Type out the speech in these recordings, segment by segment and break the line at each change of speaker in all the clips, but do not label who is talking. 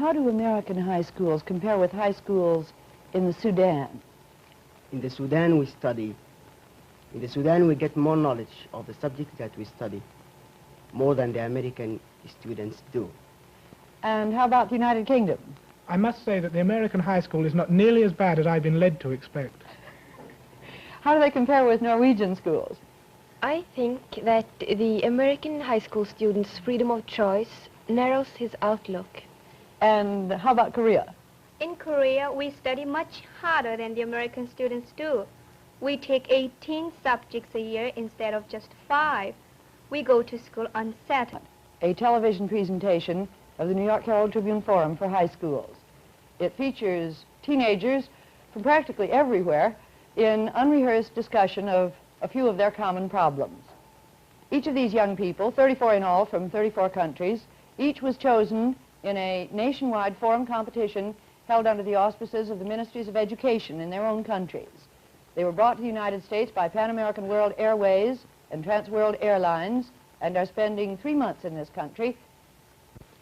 how do American high schools compare with high schools in the Sudan?
In the Sudan we study. In the Sudan we get more knowledge of the subject that we study, more than the American students do.
And how about the United Kingdom?
I must say that the American high school is not nearly as bad as I've been led to expect.
How do they compare with Norwegian schools?
I think that the American high school student's freedom of choice narrows his outlook.
And how about Korea?
In Korea, we study much harder than the American students do. We take 18 subjects a year instead of just 5. We go to school on Saturday.
A television presentation of the New York Herald Tribune Forum for high schools. It features teenagers from practically everywhere in unrehearsed discussion of a few of their common problems. Each of these young people, 34 in all from 34 countries, each was chosen in a nationwide forum competition held under the auspices of the Ministries of Education in their own countries. They were brought to the United States by Pan American World Airways and Trans World Airlines and are spending 3 months in this country.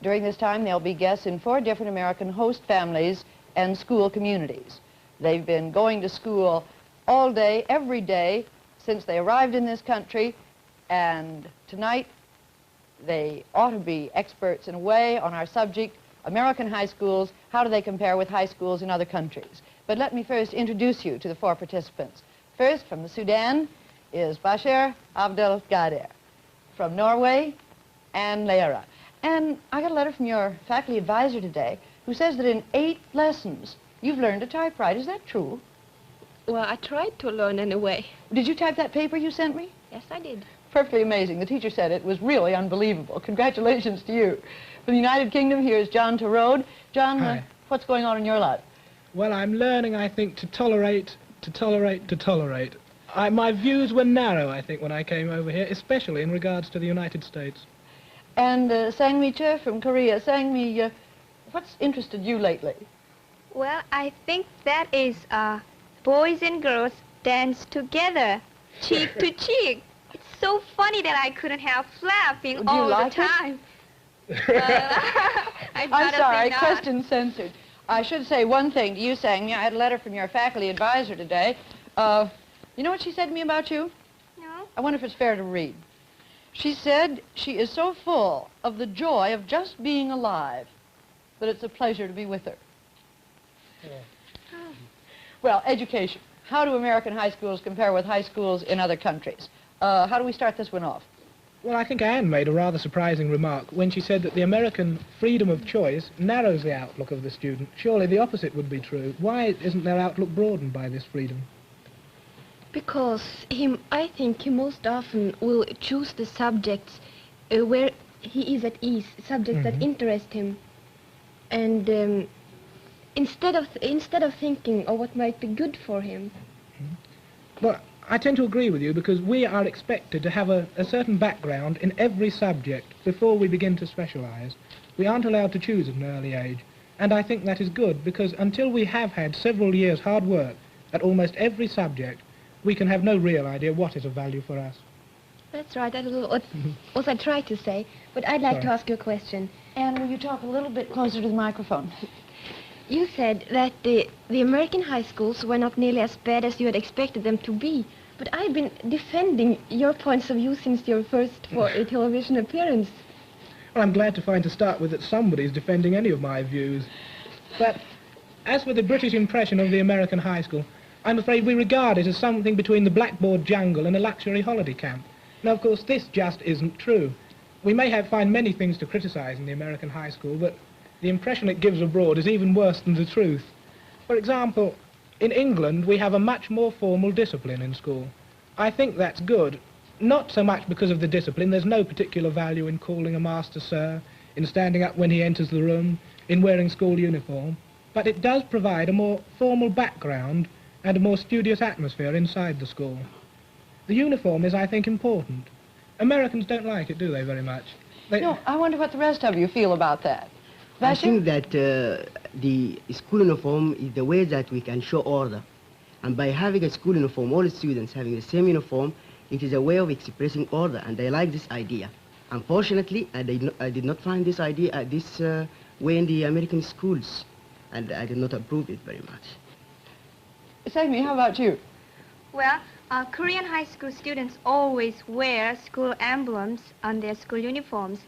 During this time, they'll be guests in 4 different American host families and school communities. They've been going to school all day, every day, since they arrived in this country, and tonight they ought to be experts in a way on our subject, American high schools. How do they compare with high schools in other countries? But let me first introduce you to the 4 participants. First, from the Sudan, is Bashir Abdelkader. From Norway, Anne Leira. And I got a letter from your faculty advisor today who says that in 8 lessons you've learned to typewrite. Is that true?
Well, I tried to learn anyway.
Did you type that paper you sent me?
Yes, I did.
Perfectly amazing. The teacher said it was really unbelievable. Congratulations to you. From the United Kingdom, here's John Terode. John,
Hi.
What's going on in your life?
Well, I'm learning, I think, to tolerate. My views were narrow, I think, when I came over here, especially in regards to the United States.
And Sangmi Che from Korea. Sangmi, what's interested you lately?
Well, I think that is boys and girls dance together, cheek to cheek. It's so funny that I couldn't help laughing all the time.
I'm sorry, question censored. I should say one thing to you, Sangmi. I had a letter from your faculty advisor today. You know what she said to me about you?
No.
I wonder if it's fair to read. She said she is so full of the joy of just being alive that it's a pleasure to be with her.
Yeah.
Well, education. How do American high schools compare with high schools in other countries? How do we start this one off?
Well, I think Anne made a rather surprising remark when she said that the American freedom of choice narrows the outlook of the student. Surely the opposite would be true. Why isn't their outlook broadened by this freedom?
Because I think he most often will choose the subjects where he is at ease, subjects that interest him. And instead of thinking of what might be good for him.
Well, I tend to agree with you because we are expected to have a certain background in every subject before we begin to specialize. We aren't allowed to choose at an early age. And I think that is good because until we have had several years' hard work at almost every subject, we can have no real idea what is of value for us.
That's right, that was what I tried to say, but I'd like to ask you a question.
Anne, will you talk a little bit closer to the microphone?
You said that the American high schools were not nearly as bad as you had expected them to be, but I've been defending your points of view since your first television appearance.
Well, I'm glad to find to start with that somebody's defending any of my views. But as for the British impression of the American high school, I'm afraid we regard it as something between the blackboard jungle and a luxury holiday camp. Now, of course, this just isn't true. We may find many things to criticize in the American high school, but the impression it gives abroad is even worse than the truth. For example, in England, we have a much more formal discipline in school. I think that's good, not so much because of the discipline. There's no particular value in calling a master sir, in standing up when he enters the room, in wearing school uniform, but it does provide a more formal background and a more studious atmosphere inside the school. The uniform is, I think, important. Americans don't like it, do they, very much?
No, I wonder what the rest of you feel about that.
I think that the school uniform is the way that we can show order. And by having a school uniform, all the students having the same uniform, it is a way of expressing order, and I like this idea. Unfortunately, I did not find this idea, this were in the American schools, and I did not approve it very much.
Sagmi, how about you?
Well, Korean high school students always wear school emblems on their school uniforms.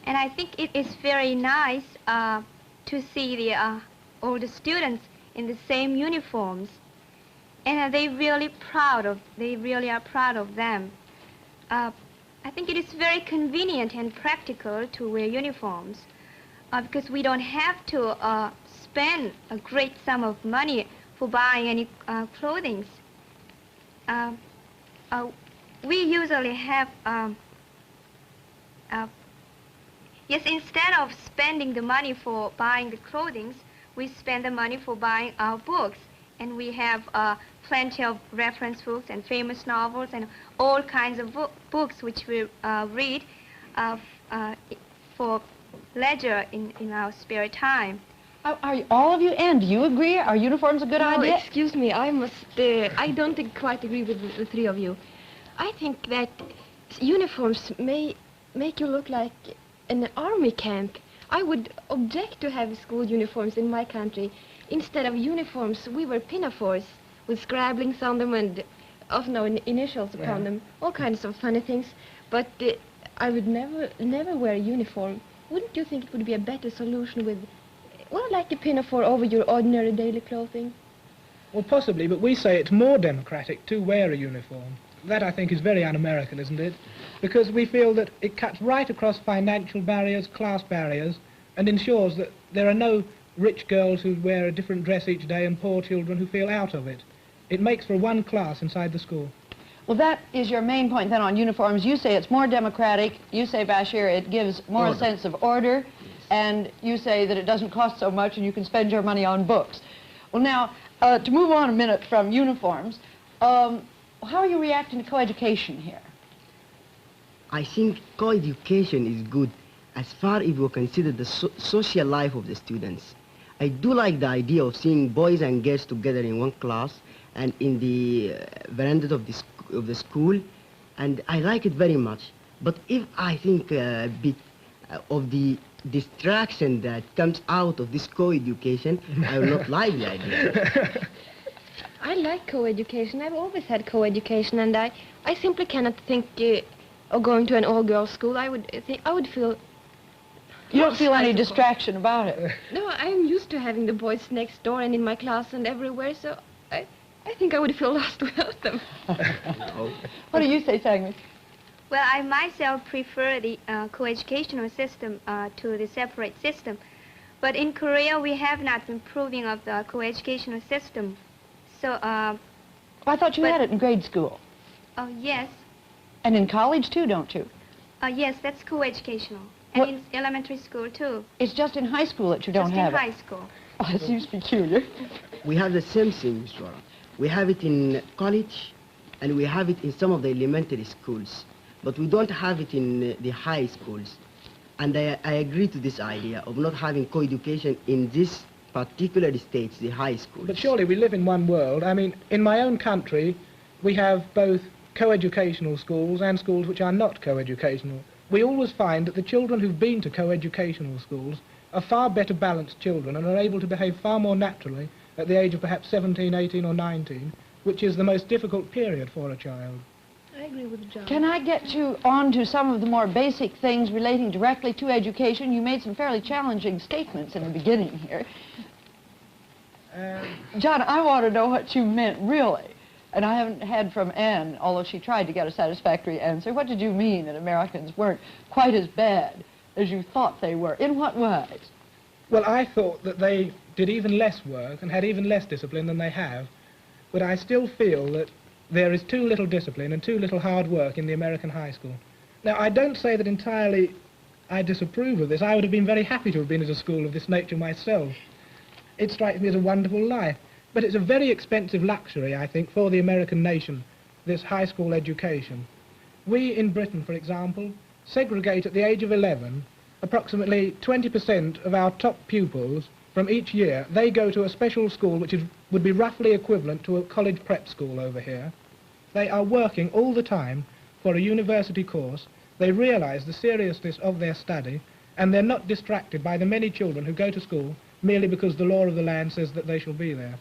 And I think it is very nice to see the older students in the same uniforms. And they really are proud of them. I think it is very convenient and practical to wear uniforms because we don't have to spend a great sum of money for buying any clothing. We usually have, yes, instead of spending the money for buying the clothing, we spend the money for buying our books. And we have plenty of reference books and famous novels and all kinds of books which we read for leisure in our spare time.
Are all of you, Anne, do you agree? Are uniforms a good idea?
Excuse me, I don't quite agree with the three of you. I think that uniforms may make you look like an army camp. I would object to have school uniforms in my country. Instead of uniforms, we wear pinafores with scribblings on them and often initials upon them, all kinds of funny things. But I would never wear a uniform. Wouldn't you think it would be a better solution with, well, like a pinafore over your ordinary daily clothing?
Well, possibly, but we say it's more democratic to wear a uniform. That, I think, is very un-American, isn't it? Because we feel that it cuts right across financial barriers, class barriers, and ensures that there are no rich girls who wear a different dress each day and poor children who feel out of it. It makes for one class inside the school.
Well, that is your main point then on uniforms. You say it's more democratic. You say, Bashir, it gives more a sense of order. And you say that it doesn't cost so much and you can spend your money on books. Well, now, to move on a minute from uniforms, how are you reacting to coeducation here?
I think co-education is good as far as we consider the social life of the students. I do like the idea of seeing boys and girls together in one class and in the veranda of the school, and I like it very much. But if I think a bit of the distraction that comes out of this co-education, I will not like the idea.
I like co-education. I've always had co-education, and I simply cannot think of going to an all-girls school. I would feel.
You don't feel any distraction about it?
No, I'm used to having the boys next door and in my class and everywhere, so I think I would feel lost without them.
What do you say, Sagmi?
Well, I myself prefer the co-educational system to the separate system. But in Korea, we have not been approving of the co-educational system. So,
I thought you had it in grade school.
Oh, yes.
And in college, too, don't you?
Yes, that's co-educational. And in elementary school, too.
It's just in high school that you don't have it?
Just in high school.
Oh, it seems peculiar.
We have the same thing, Ms. Warren. We have it in college, and we have it in some of the elementary schools. But we don't have it in the high schools. And I agree to this idea of not having co-education in this particular stage, the high schools.
But surely we live in one world. I mean, in my own country, we have both co-educational schools and schools which are not co-educational. We always find that the children who've been to co-educational schools are far better balanced children and are able to behave far more naturally at the age of perhaps 17, 18 or 19, which is the most difficult period for a child.
I agree with John.
Can I get on to some of the more basic things relating directly to education? You made some fairly challenging statements in the beginning here. John, I want to know what you meant, really. And I haven't had from Anne, although she tried to get a satisfactory answer. What did you mean that Americans weren't quite as bad as you thought they were? In what ways?
Well, I thought that they did even less work and had even less discipline than they have. But I still feel that there is too little discipline and too little hard work in the American high school. Now, I don't say that entirely I disapprove of this. I would have been very happy to have been at a school of this nature myself. It strikes me as a wonderful life. But it's a very expensive luxury, I think, for the American nation, this high school education. We in Britain, for example, segregate at the age of 11 approximately 20% of our top pupils from each year. They go to a special school which would be roughly equivalent to a college prep school over here. They are working all the time for a university course. They realize the seriousness of their study, and they're not distracted by the many children who go to school merely because the law of the land says that they shall be there.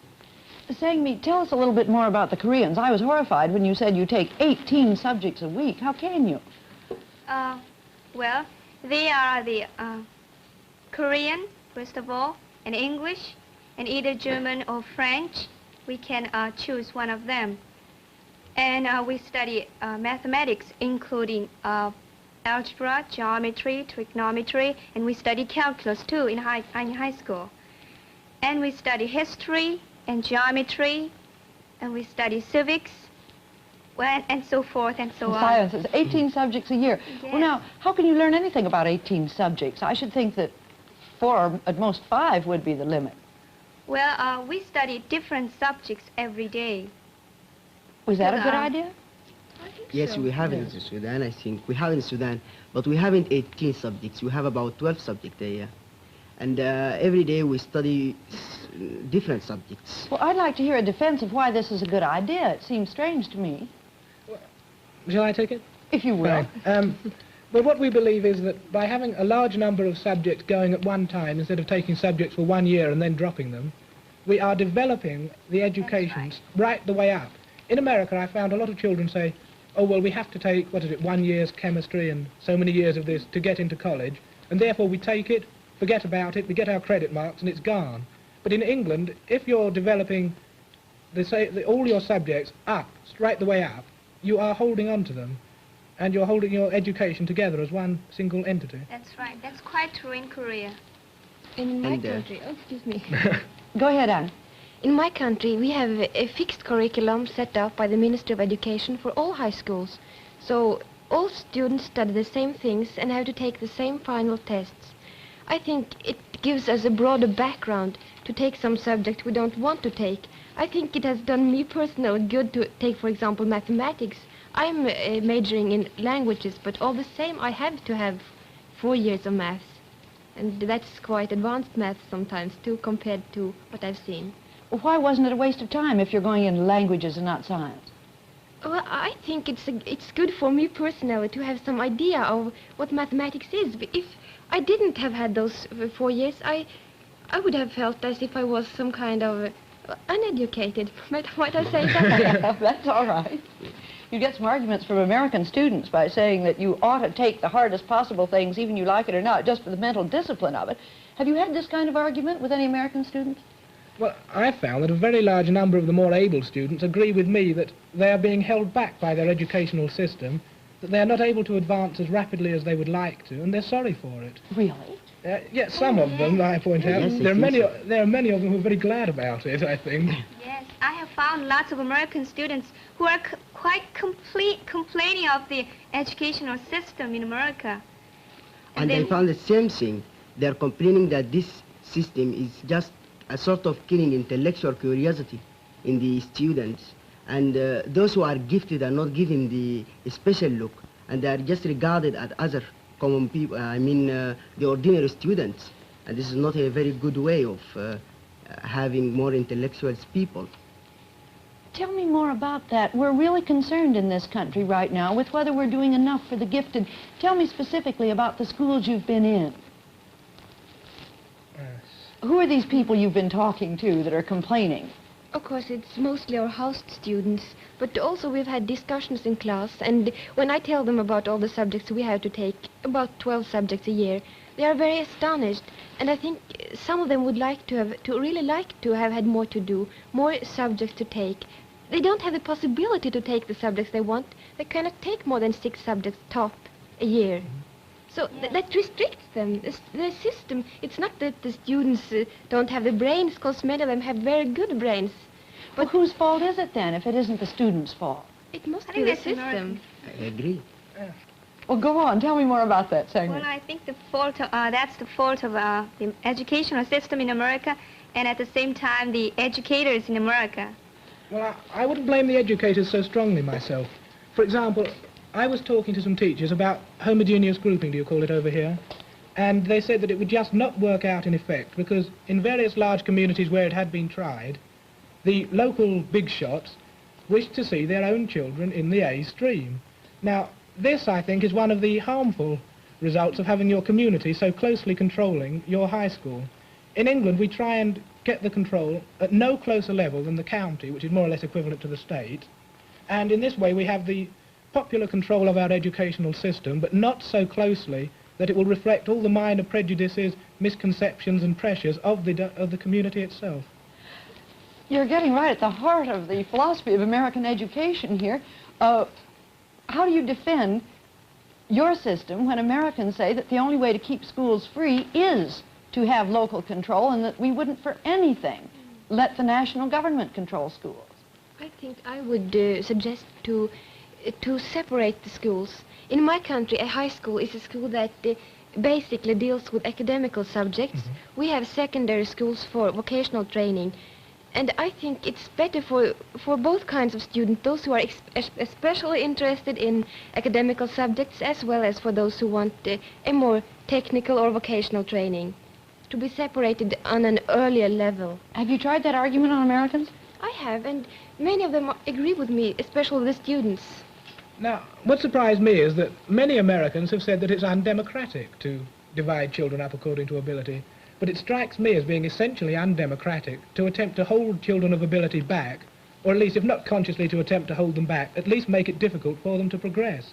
Sang-mi, tell us a little bit more about the Koreans. I was horrified when you said you take 18 subjects a week. How can you?
Well, they are the Korean, first of all, and English, and either German or French. We can choose one of them. And we study mathematics, including algebra, geometry, trigonometry, and we study calculus too in high school. And we study history and geometry, and we study civics, well, and so forth and so on.
Sciences, 18 subjects a year.
Yes.
Well, now, how can you learn anything about 18 subjects? I should think that 4 or at most 5 would be the limit.
Well, we study different subjects every day.
Was that a good idea?
Yes, we have it in the Sudan, I think. We have in Sudan, but we haven't 18 subjects. We have about 12 subjects a year. And every day we study different subjects.
Well, I'd like to hear a defense of why this is a good idea. It seems strange to me.
Shall I take it?
If you will.
Fine. Well, what we believe is that by having a large number of subjects going at one time, instead of taking subjects for 1 year and then dropping them, we are developing the education right the way up. In America, I found a lot of children say, oh, well, we have to take, 1 year's chemistry and so many years of this to get into college, and therefore we take it, forget about it, we get our credit marks, and it's gone. But in England, if you're developing all your subjects up, right the way up, you are holding on to them, and you're holding your education together as one single entity.
That's right. That's quite true in Korea.
In my country, oh, excuse me.
Go ahead, Anne.
In my country, we have a fixed curriculum set up by the Ministry of Education for all high schools. So all students study the same things and have to take the same final tests. I think it gives us a broader background to take some subjects we don't want to take. I think it has done me personally good to take, for example, mathematics. I'm majoring in languages, but all the same I have to have 4 years of maths. And that's quite advanced maths sometimes too, compared to what I've seen.
Well, why wasn't it a waste of time if you're going into languages and not science?
Well, I think it's good for me personally to have some idea of what mathematics is. But if I didn't have had those 4 years, I would have felt as if I was some kind of uneducated. Might I say that?
That's all right. You get some arguments from American students by saying that you ought to take the hardest possible things, even you like it or not, just for the mental discipline of it. Have you had this kind of argument with any American students?
Well, I found that a very large number of the more able students agree with me that they are being held back by their educational system, that they are not able to advance as rapidly as they would like to, and they're sorry for it.
Really?
Yes, some of them, I point out.
Yes,
There are many of them who are very glad about it, I think.
Yes, I have found lots of American students who are quite complaining of the educational system in America.
And I found the same thing. They're complaining that this system is just a sort of killing intellectual curiosity in the students. And those who are gifted are not given the special look, and they are just regarded as other common people, the ordinary students. And this is not a very good way of having more intellectual people.
Tell me more about that. We're really concerned in this country right now with whether we're doing enough for the gifted. Tell me specifically about the schools you've been in. Who are these people you've been talking to that are complaining?
Of course, it's mostly our house students, but also we've had discussions in class, and when I tell them about all the subjects we have to take, about 12 subjects a year, they are very astonished, and I think some of them would really like to have had more to do, more subjects to take. They don't have the possibility to take the subjects they want. They cannot take more than 6 subjects top a year. So that restricts them. The system, it's not that the students don't have the brains, because many of them have very good brains.
But whose fault is it then, if it isn't the students' fault?
It must be the system.
I agree.
Well, go on. Tell me more about that, Sang-mi.
Well, I think that's the fault of the educational system in America, and at the same time, the educators in America.
Well, I wouldn't blame the educators so strongly myself. For example, I was talking to some teachers about homogeneous grouping, do you call it over here? And they said that it would just not work out in effect, because in various large communities where it had been tried, the local big shots wished to see their own children in the A stream. Now, this, I think, is one of the harmful results of having your community so closely controlling your high school. In England, we try and get the control at no closer level than the county, which is more or less equivalent to the state. And in this way, we have the popular control of our educational system, but not so closely that it will reflect all the minor prejudices, misconceptions and pressures of the community itself.
You're getting right at the heart of the philosophy of American education here. How do you defend your system when Americans say that the only way to keep schools free is to have local control, and that we wouldn't for anything let the national government control schools?
I think I would suggest to separate the schools. In my country, a high school is a school that basically deals with academical subjects. We have secondary schools for vocational training. And I think it's better for both kinds of students, those who are especially interested in academical subjects, as well as for those who want a more technical or vocational training, to be separated on an earlier level.
Have you tried that argument on Americans?
I have, and many of them agree with me, especially the students.
Now, what surprised me is that many Americans have said that it's undemocratic to divide children up according to ability. But it strikes me as being essentially undemocratic to attempt to hold children of ability back, or at least, if not consciously to attempt to hold them back, at least make it difficult for them to progress.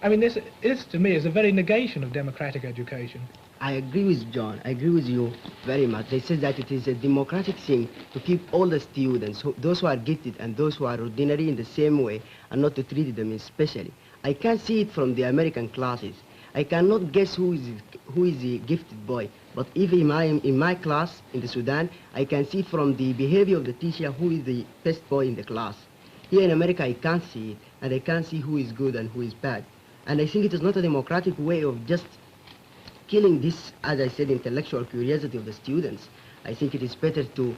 I mean, this to me is a very negation of democratic education.
I agree with John. I agree with you very much. They said that it is a democratic thing to keep all the students, those who are gifted and those who are ordinary, in the same way, and not to treat them especially. I can see it from the American classes. I cannot guess who is the gifted boy, but if in my class in the Sudan, I can see from the behavior of the teacher who is the best boy in the class. Here in America, I can't see it, and I can't see who is good and who is bad. And I think it is not a democratic way of just killing this, as I said, intellectual curiosity of the students. I think it is better to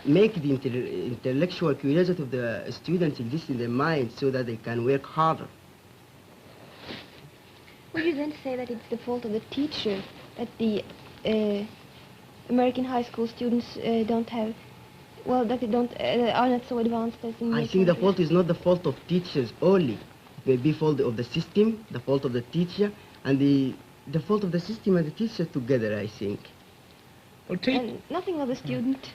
make the intellectual curiosity of the students exist in their minds so that they can work harder.
Would you then say that it's the fault of the teacher that the American high school students don't have, well, that they don't are not so advanced as in
I think the fault is not the fault of teachers only. It may be fault of the system, the fault of the teacher, and the fault of the system and the teacher together, I think.
Well,
and nothing of the student.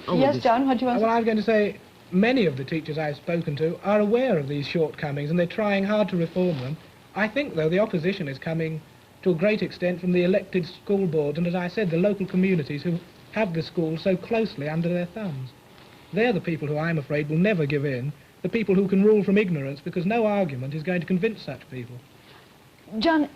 Yes, John, what do you want to say?
Well, I was going to say, many of the teachers I've spoken to are aware of these shortcomings, and they're trying hard to reform them. I think, though, the opposition is coming to a great extent from the elected school boards and, as I said, the local communities who have the schools so closely under their thumbs. They're the people who, I'm afraid, will never give in, the people who can rule from ignorance, because no argument is going to convince such people.
John,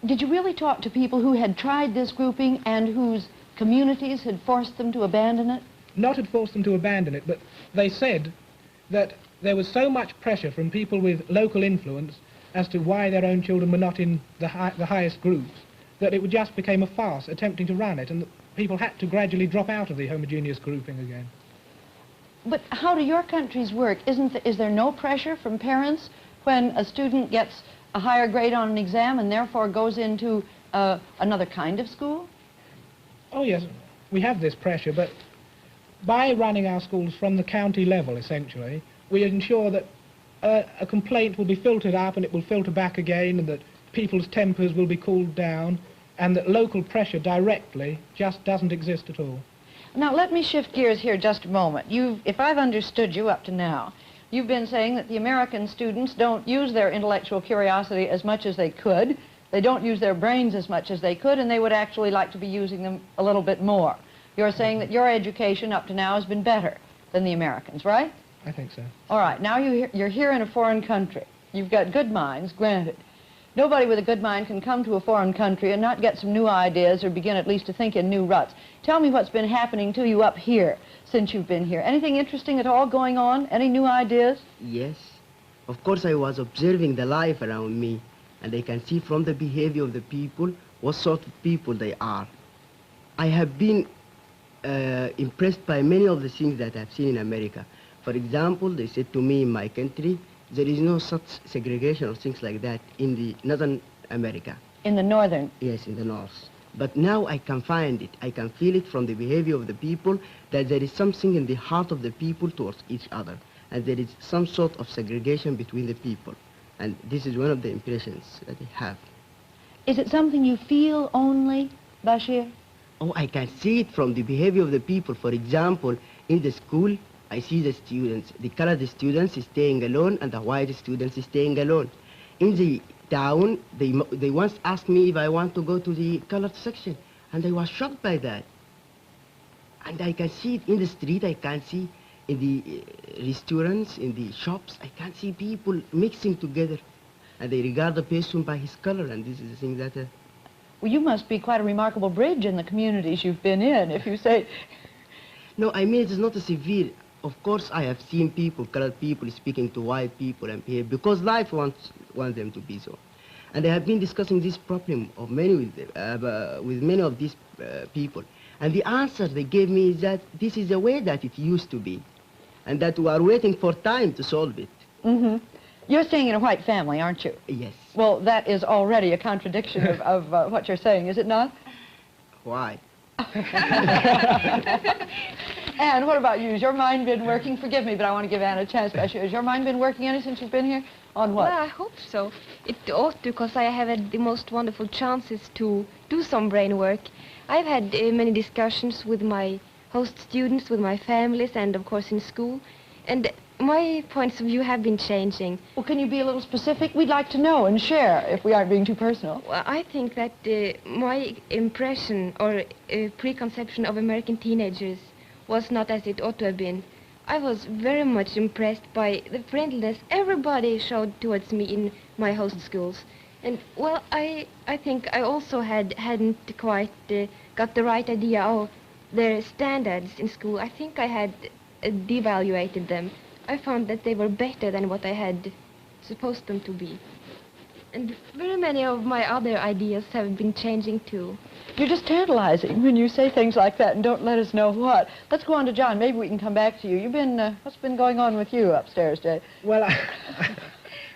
did you really talk to people who had tried this grouping and whose communities had forced them to abandon it?
Not had forced them to abandon it, but they said that there was so much pressure from people with local influence as to why their own children were not in the highest groups, that it just became a farce attempting to run it, and that people had to gradually drop out of the homogeneous grouping again.
But how do your countries work? Is there no pressure from parents when a student gets a higher grade on an exam and therefore goes into another kind of school?
Oh yes, we have this pressure, but by running our schools from the county level, essentially, we ensure that a complaint will be filtered up and it will filter back again, and that people's tempers will be cooled down, and that local pressure directly just doesn't exist at all.
Now, let me shift gears here just a moment. If I've understood you up to now, you've been saying that the American students don't use their intellectual curiosity as much as they could, they don't use their brains as much as they could, and they would actually like to be using them a little bit more. You're saying that your education up to now has been better than the Americans, right?
I think so.
All right, now you're here in a foreign country. You've got good minds, granted. Nobody with a good mind can come to a foreign country and not get some new ideas or begin at least to think in new ruts. Tell me what's been happening to you up here since you've been here. Anything interesting at all going on? Any new ideas?
Yes. Of course, I was observing the life around me, and I can see from the behavior of the people what sort of people they are. I have been impressed by many of the things that I've seen in America. For example, they said to me in my country, there is no such segregation or things like that in the Northern America.
In the northern?
Yes, in the north. But now I can find it. I can feel it from the behavior of the people that there is something in the heart of the people towards each other. And there is some sort of segregation between the people. And this is one of the impressions that I have.
Is it something you feel only, Bashir?
Oh, I can see it from the behavior of the people. For example, in the school, I see the students, the colored students is staying alone and the white students is staying alone. In the town, they once asked me if I want to go to the colored section, and I was shocked by that. And I can see it in the street, I can see in the restaurants, in the shops, I can see people mixing together. And they regard the person by his color, and this is the thing that...
Well, you must be quite a remarkable bridge in the communities you've been in, if you say...
No, I mean, it is not a severe... Of course, I have seen people, colored people, speaking to white people and behave, because life wants them to be so. And I have been discussing this problem of with many of these people. And the answer they gave me is that this is the way that it used to be, and that we are waiting for time to solve it.
Mm-hmm. You're staying in a white family, aren't you?
Yes.
Well, that is already a contradiction of what you're saying, is it not?
Why?
Anne, what about you? Has your mind been working? Forgive me, but I want to give Anne a chance. Has your mind been working any since you've been here? On what?
Well, I hope so. It ought to, because I have had the most wonderful chances to do some brain work. I've had many discussions with my host students, with my families, and of course in school. And my points of view have been changing.
Well, can you be a little specific? We'd like to know and share, if we aren't being too personal.
Well, I think that my impression or preconception of American teenagers was not as it ought to have been. I was very much impressed by the friendliness everybody showed towards me in my host schools. And, well, I think I also hadn't quite got the right idea of their standards in school. I think I had devaluated them. I found that they were better than what I had supposed them to be. And very many of my other ideas have been changing too.
You're just tantalizing when you say things like that and don't let us know what. Let's go on to John. Maybe we can come back to you. You've been, what's been going on with you upstairs, Jay?
Well,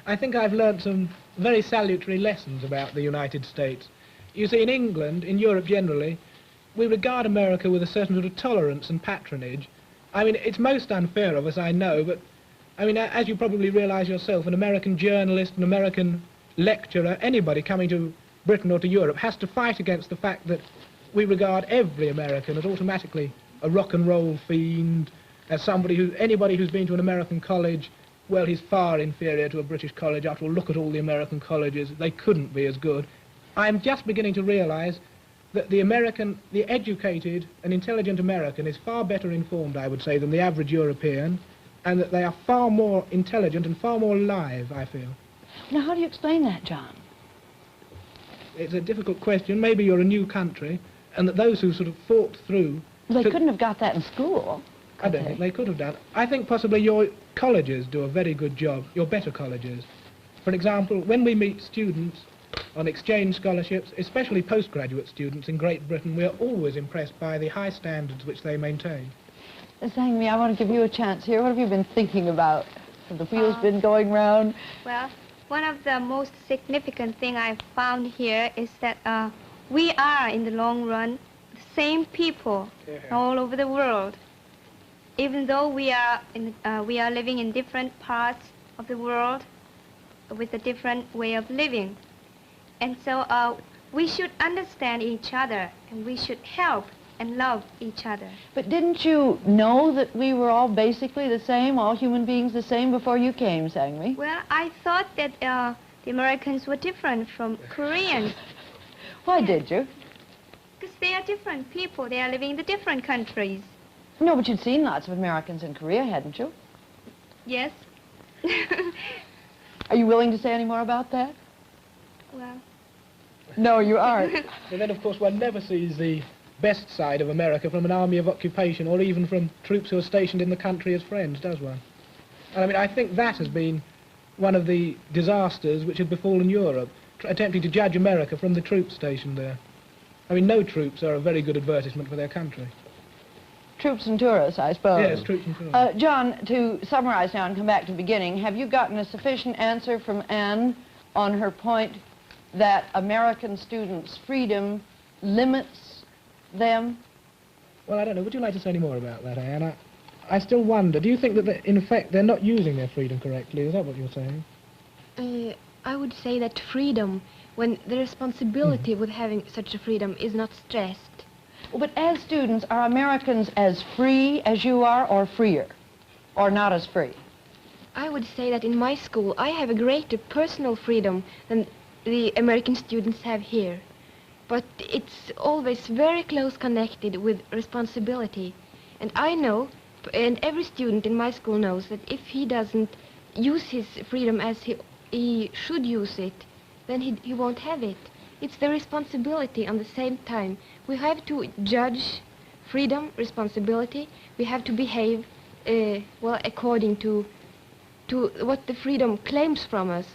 I think I've learned some very salutary lessons about the United States. You see, in England, in Europe generally, we regard America with a certain sort of tolerance and patronage. I mean, it's most unfair of us, I know, but, I mean, as you probably realise yourself, an American journalist, an American lecturer, anybody coming to Britain or to Europe has to fight against the fact that we regard every American as automatically a rock and roll fiend, as anybody who's been to an American college, well, he's far inferior to a British college. After all, look at all the American colleges. They couldn't be as good. I'm just beginning to realise that the educated and intelligent American is far better informed, I would say, than the average European, and that they are far more intelligent and far more live, I feel.
Now, how do you explain that, John?
It's a difficult question. Maybe you're a new country, and that those who sort of fought through...
They couldn't have got that in school.
I don't think they could have done. I think possibly your colleges do a very good job, your better colleges. For example, when we meet students on exchange scholarships, especially postgraduate students in Great Britain, we are always impressed by the high standards which they maintain.
Saying me, I want to give you a chance here. What have you been thinking about? Have the wheels been going round?
Well, one of the most significant thing I've found here is that we are, in the long run, the same people all over the world. Even though we are living in different parts of the world with a different way of living. And so we should understand each other, and we should help and love each other.
But didn't you know that we were all basically the same, all human beings the same before you came, Sangmi?
Well, I thought that the Americans were different from Koreans.
Why did you?
Because they are different people. They are living in the different countries.
No, but you'd seen lots of Americans in Korea, hadn't you?
Yes.
Are you willing to say any more about that?
Well...
No, you aren't.
And then, of course, one never sees the best side of America from an army of occupation or even from troops who are stationed in the country as friends, does one? And I mean, I think that has been one of the disasters which had befallen Europe, attempting to judge America from the troops stationed there. I mean, no troops are a very good advertisement for their country.
Troops and tourists, I suppose.
Yes, troops and tourists.
John, to summarize now and come back to the beginning, have you gotten a sufficient answer from Anne on her point that American students' freedom limits them?
Well, I don't know. Would you like to say any more about that, Anne? I still wonder. Do you think that, in effect, they're not using their freedom correctly? Is that what you're saying?
I would say that freedom when the responsibility with having such a freedom is not stressed.
Well, but as students, are Americans as free as you are, or freer, or not as free?
I would say that in my school I have a greater personal freedom than the American students have here. But it's always very close connected with responsibility. And I know, and every student in my school knows, that if he doesn't use his freedom as he should use it, then he won't have it. It's the responsibility on the same time. We have to judge freedom, responsibility. We have to behave, well, according to what the freedom claims from us.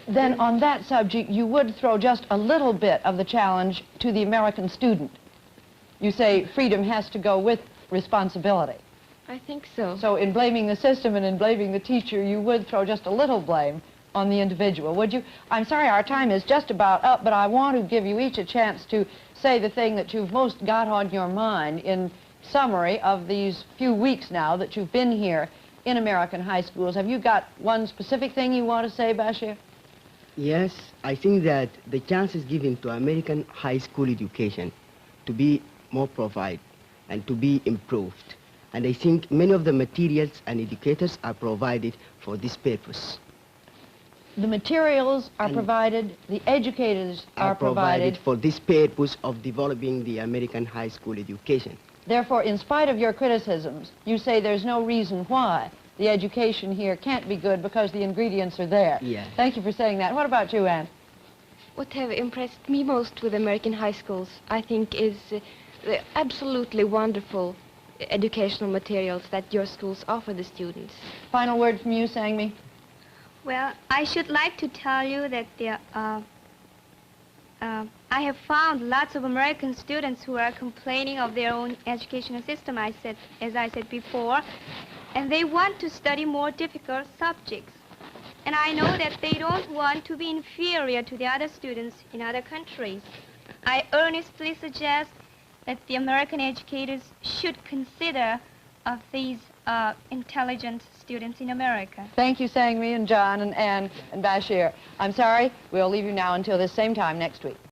Then on that subject, you would throw just a little bit of the challenge to the American student. You say freedom has to go with responsibility.
I think so.
So in blaming the system and in blaming the teacher, you would throw just a little blame on the individual, would you? I'm sorry, our time is just about up, but I want to give you each a chance to say the thing that you've most got on your mind in summary of these few weeks now that you've been here in American high schools. Have you got one specific thing you want to say, Bashir?
Yes, I think that the chances given to American high school education to be more provided and to be improved. And I think many of the materials and educators are provided for this purpose.
The materials are provided, the educators are provided
for this purpose of developing the American high school education.
Therefore, in spite of your criticisms, you say there's no reason why the education here can't be good because the ingredients are there.
Yeah.
Thank you for saying that. What about you, Anne?
What have impressed me most with American high schools, I think, is the absolutely wonderful educational materials that your schools offer the students.
Final word from you, Sangmi.
Well, I should like to tell you that I have found lots of American students who are complaining of their own educational system, as I said before, and they want to study more difficult subjects. And I know that they don't want to be inferior to the other students in other countries. I earnestly suggest that the American educators should consider of these intelligent students in America.
Thank you, Sangmi and John and Anne and Bashir. I'm sorry, we'll leave you now until this same time next week.